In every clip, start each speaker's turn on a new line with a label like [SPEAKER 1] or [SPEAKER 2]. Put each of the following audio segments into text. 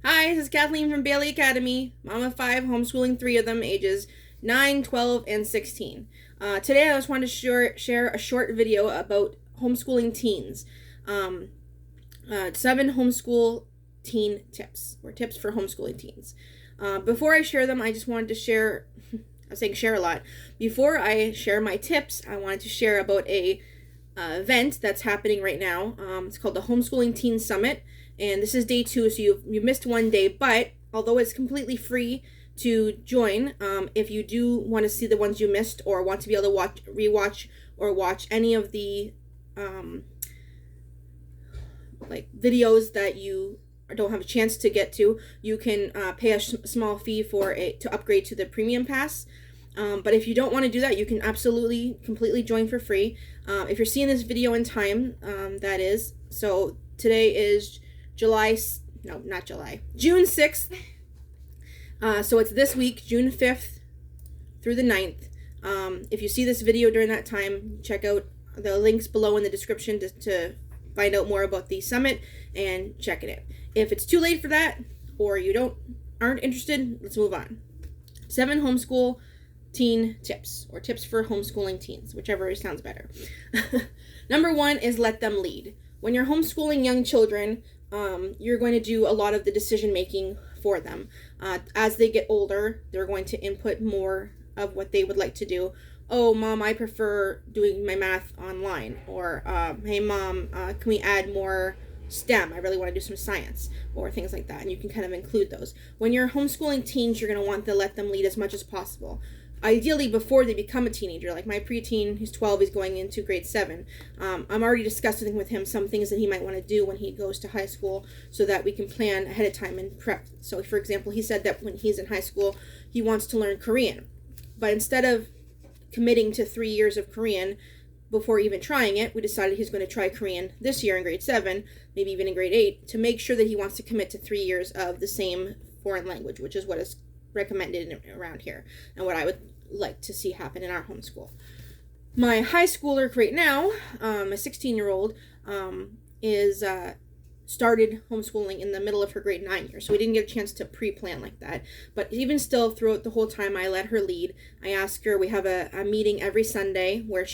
[SPEAKER 1] Hi, this is Kathleen from Bailey Academy, mom of five, homeschooling three of them, ages 9, 12, and 16. Today I just wanted to share a short video about homeschooling teens. 7 homeschool teen tips, or tips for homeschooling teens. Before I share them, I just wanted to share, I'm saying share a lot. Before I share my tips, I wanted to share about a event that's happening right now. It's called the Homeschooling Teen Summit, and this is day 2, so you missed one day, but although it's completely free to join, if you do want to see the ones you missed or want to be able to rewatch or watch any of the videos that you don't have a chance to get to, you can pay a small fee to upgrade to the premium pass. But if you don't want to do that, you can absolutely completely join for free. If you're seeing this video in time, that is, so today is June 6th. So it's this week, June 5th through the 9th. If you see this video during that time, check out the links below in the description to find out more about the summit and check it out. If it's too late for that, or you aren't interested, let's move on. 7 homeschool teen tips, or tips for homeschooling teens, whichever sounds better. Number 1 is let them lead. When you're homeschooling young children, you're going to do a lot of the decision making for them. As they get older, they're going to input more of what they would like to do. Oh, Mom, I prefer doing my math online. Or, hey, Mom, can we add more STEM? I really want to do some science, or things like that. And you can kind of include those. When you're homeschooling teens, you're going to want to let them lead as much as possible. Ideally, before they become a teenager. Like my preteen, he's 12, he's going into grade 7. I'm already discussing with him some things that he might want to do when he goes to high school, so that we can plan ahead of time and prep. So, for example, he said that when he's in high school, he wants to learn Korean. But instead of committing to 3 years of Korean before even trying it, we decided he's going to try Korean this year in grade 7, maybe even in grade 8, to make sure that he wants to commit to 3 years of the same foreign language, which is what is recommended around here and what I would like to see happen in our homeschool. My high schooler right now, a 16-year-old, is started homeschooling in the middle of her grade 9 year, so we didn't get a chance to pre-plan like that. But even still, throughout the whole time, I let her lead. I ask her, we have a meeting every Sunday where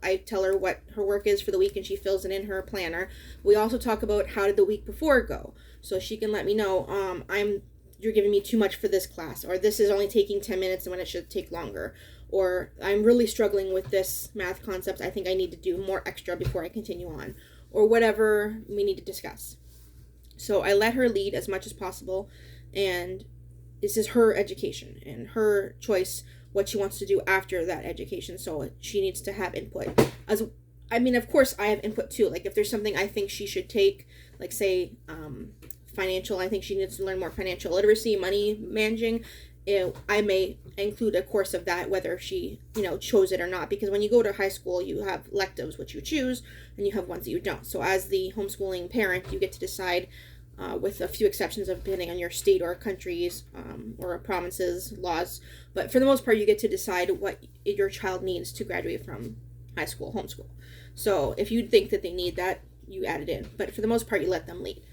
[SPEAKER 1] I tell her what her work is for the week, and she fills it in her planner. We also talk about how did the week before go, so she can let me know, you're giving me too much for this class, or this is only taking 10 minutes when it should take longer, or I'm really struggling with this math concept, I think I need to do more extra before I continue on, or whatever we need to discuss. So I let her lead as much as possible, and this is her education and her choice what she wants to do after that education, so she needs to have input. Of course I have input too. Like if there's something I think she should take, like say financial, I think she needs to learn more financial literacy, money managing, I may include a course of that, whether she chose it or not, because when you go to high school you have electives which you choose and you have ones that you don't. So as the homeschooling parent, you get to decide, with a few exceptions of depending on your state or countries, or provinces laws, but for the most part you get to decide what your child needs to graduate from high school homeschool. So if you think that they need that, you add it in, but for the most part you let them lead.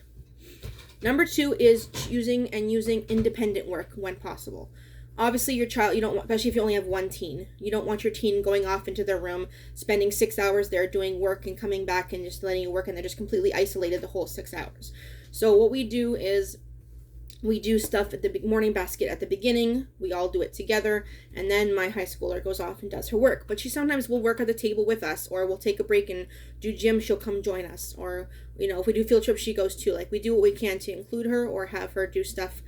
[SPEAKER 1] Number 2 is using independent work when possible. Obviously your child, especially if you only have one teen, you don't want your teen going off into their room, spending 6 hours there doing work and coming back and just letting you work, and they're just completely isolated the whole 6 hours. So what we do is we do stuff at the morning basket at the beginning. We all do it together, and then my high schooler goes off and does her work. But she sometimes will work at the table with us, or we'll take a break and do gym. She'll come join us, or if we do field trips, she goes too. Like we do what we can to include her or have her do stuff,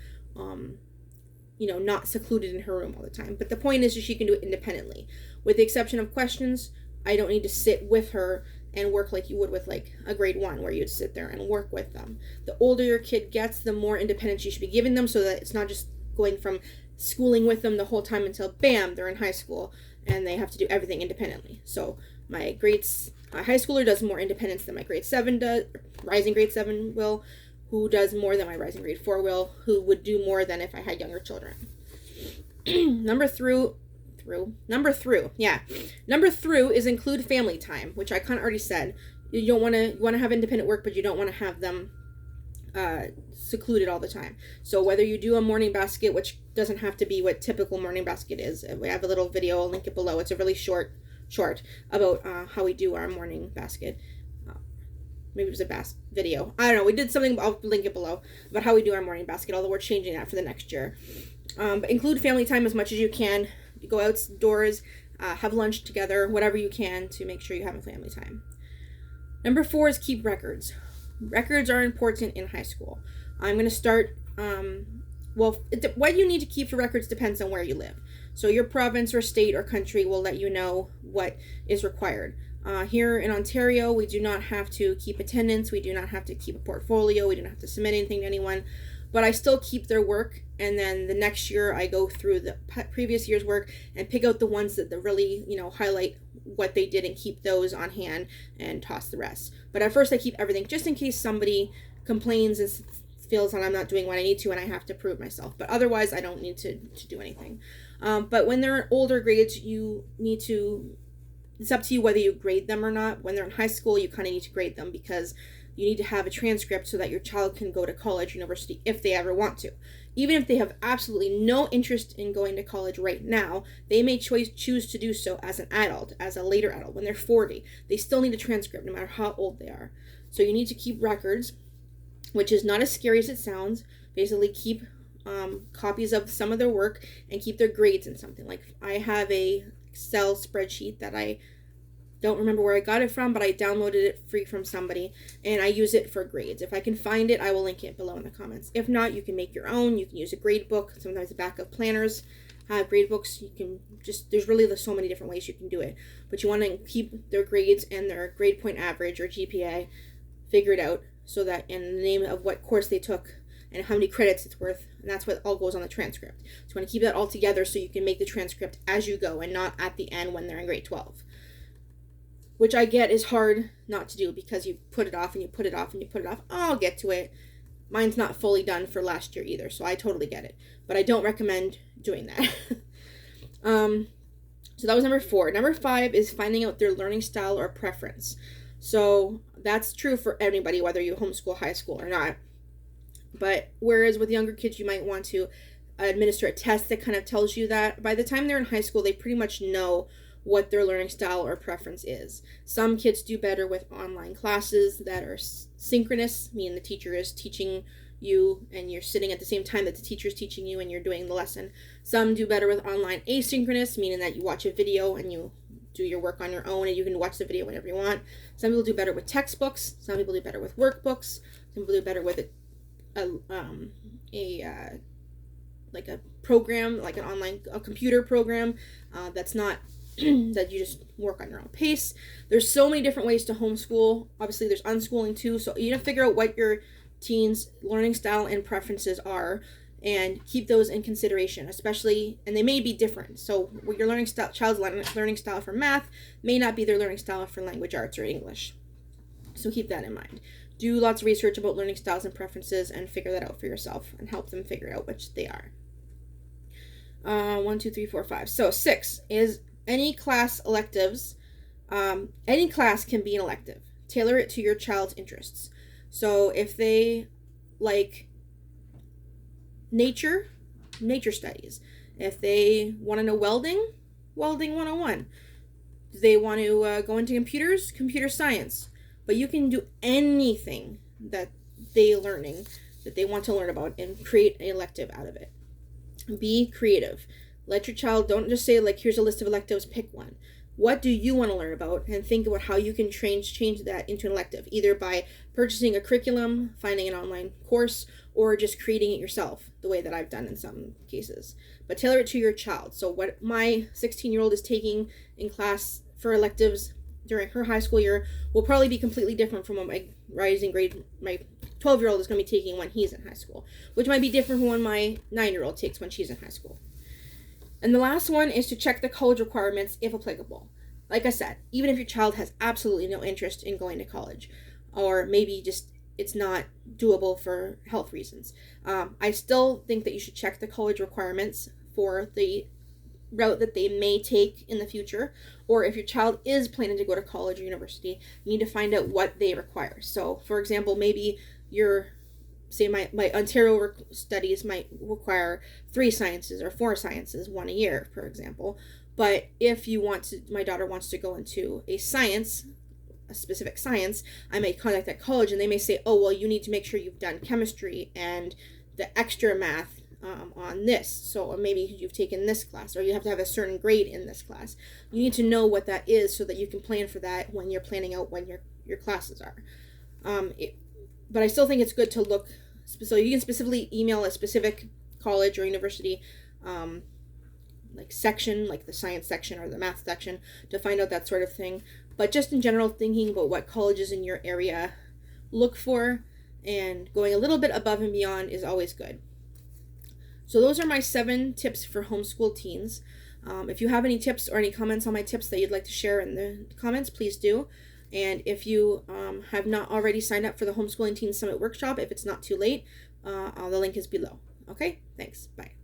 [SPEAKER 1] not secluded in her room all the time. But the point is that she can do it independently. With the exception of questions, I don't need to sit with her and work like you would with like a grade 1, where you'd sit there and work with them. The older your kid gets, the more independence you should be giving them, so that it's not just going from schooling with them the whole time until bam, they're in high school and they have to do everything independently. So my high schooler does more independence than my grade 7 does, rising grade 7 will, who does more than my rising grade 4 will, who would do more than if I had younger children. Number 3 is include family time, which I kind of already said. You want to have independent work, but you don't want to have them secluded all the time. So whether you do a morning basket, which doesn't have to be what typical morning basket is, we have a little video, I'll link it below. It's a really short about how we do our morning basket. Maybe it was a video. I don't know. We did something, I'll link it below, about how we do our morning basket, although we're changing that for the next year. But include family time as much as you can. You go outdoors, have lunch together, whatever you can to make sure you have a family time. Number 4 is keep records. Records are important in high school. I'm going to start, what you need to keep for records depends on where you live. So your province or state or country will let you know what is required. Here in Ontario, we do not have to keep attendance. We do not have to keep a portfolio. We do not have to submit anything to anyone. But I still keep their work, and then the next year I go through the previous year's work and pick out the ones that really, highlight what they did and keep those on hand and toss the rest. But at first I keep everything just in case somebody complains and feels that I'm not doing what I need to and I have to prove myself. But otherwise I don't need to do anything. But when they're in older grades, it's up to you whether you grade them or not. When they're in high school, you kind of need to grade them because you need to have a transcript so that your child can go to college, university, if they ever want to. Even if they have absolutely no interest in going to college right now, they may choose to do so as an adult, as a later adult, when they're 40. They still need a transcript, no matter how old they are. So you need to keep records, which is not as scary as it sounds. Basically, keep copies of some of their work and keep their grades in something. Like I have a Excel spreadsheet that I don't remember where I got it from, but I downloaded it free from somebody and I use it for grades. If I can find it, I will link it below in the comments. If not, you can make your own. You can use a grade book. Sometimes the back of planners have grade books. You can there's really so many different ways you can do it, but you want to keep their grades and their grade point average or GPA figured out so that in the name of what course they took and how many credits it's worth, and that's what all goes on the transcript. So you want to keep that all together so you can make the transcript as you go and not at the end when they're in grade 12. Which I get is hard not to do because you put it off and you put it off and you put it off. Oh, I'll get to it. Mine's not fully done for last year either, so I totally get it. But I don't recommend doing that. So that was number 4. Number 5 is finding out their learning style or preference. So that's true for anybody, whether you homeschool, high school, or not. But whereas with younger kids, you might want to administer a test that kind of tells you that. By the time they're in high school, they pretty much know what their learning style or preference is. Some kids do better with online classes that are synchronous, meaning the teacher is teaching you and you're sitting at the same time that the teacher is teaching you and you're doing the lesson. Some do better with online asynchronous, meaning that you watch a video and you do your work on your own and you can watch the video whenever you want. Some people do better with textbooks. Some people do better with workbooks. Some people do better with like a program, like an online computer program that's not that you just work on your own pace. There's so many different ways to homeschool. Obviously there's unschooling too, so you need to figure out what your teens' learning style and preferences are and keep those in consideration, especially, and they may be different. So what your child's learning style for math may not be their learning style for language arts or English. So keep that in mind. Do lots of research about learning styles and preferences and figure that out for yourself and help them figure out which they are. 1, 2, 3, 4, 5. So 6 is any class electives. Any class can be an elective. Tailor it to your child's interests. So if they like nature studies. If they want to know welding 101. Do they want to go into computers? Computer science. But you can do anything that they want to learn about and create an elective out of it. Be creative. Let your child, don't just say like, here's a list of electives, pick one. What do you want to learn about? And think about how you can change that into an elective, either by purchasing a curriculum, finding an online course, or just creating it yourself, the way that I've done in some cases. But tailor it to your child. So what my 16-year-old is taking in class for electives during her high school year will probably be completely different from what my 12-year-old is going to be taking when he's in high school, which might be different from when my 9-year-old takes when she's in high school. And the last one is to check the college requirements if applicable. Like I said, even if your child has absolutely no interest in going to college, or maybe just it's not doable for health reasons, I still think that you should check the college requirements for the route that they may take in the future, or if your child is planning to go to college or university, you need to find out what they require. So, for example, maybe your say my Ontario studies might require 3 sciences or 4 sciences, 1 a year, for example. But if my daughter wants to go into a specific science, I may contact that college and they may say, oh, well, you need to make sure you've done chemistry and the extra math on this. So maybe you've taken this class, or you have to have a certain grade in this class. You need to know what that is so that you can plan for that when you're planning out when your classes are. But I still think it's good to look, so you can specifically email a specific college or university like section, like the science section or the math section, to find out that sort of thing. But just in general, thinking about what colleges in your area look for and going a little bit above and beyond is always good. So those are my 7 tips for homeschool teens. If you have any tips or any comments on my tips that you'd like to share in the comments, please do. And if you have not already signed up for the Homeschooling Teen Summit Workshop, if it's not too late, the link is below. Okay, thanks. Bye.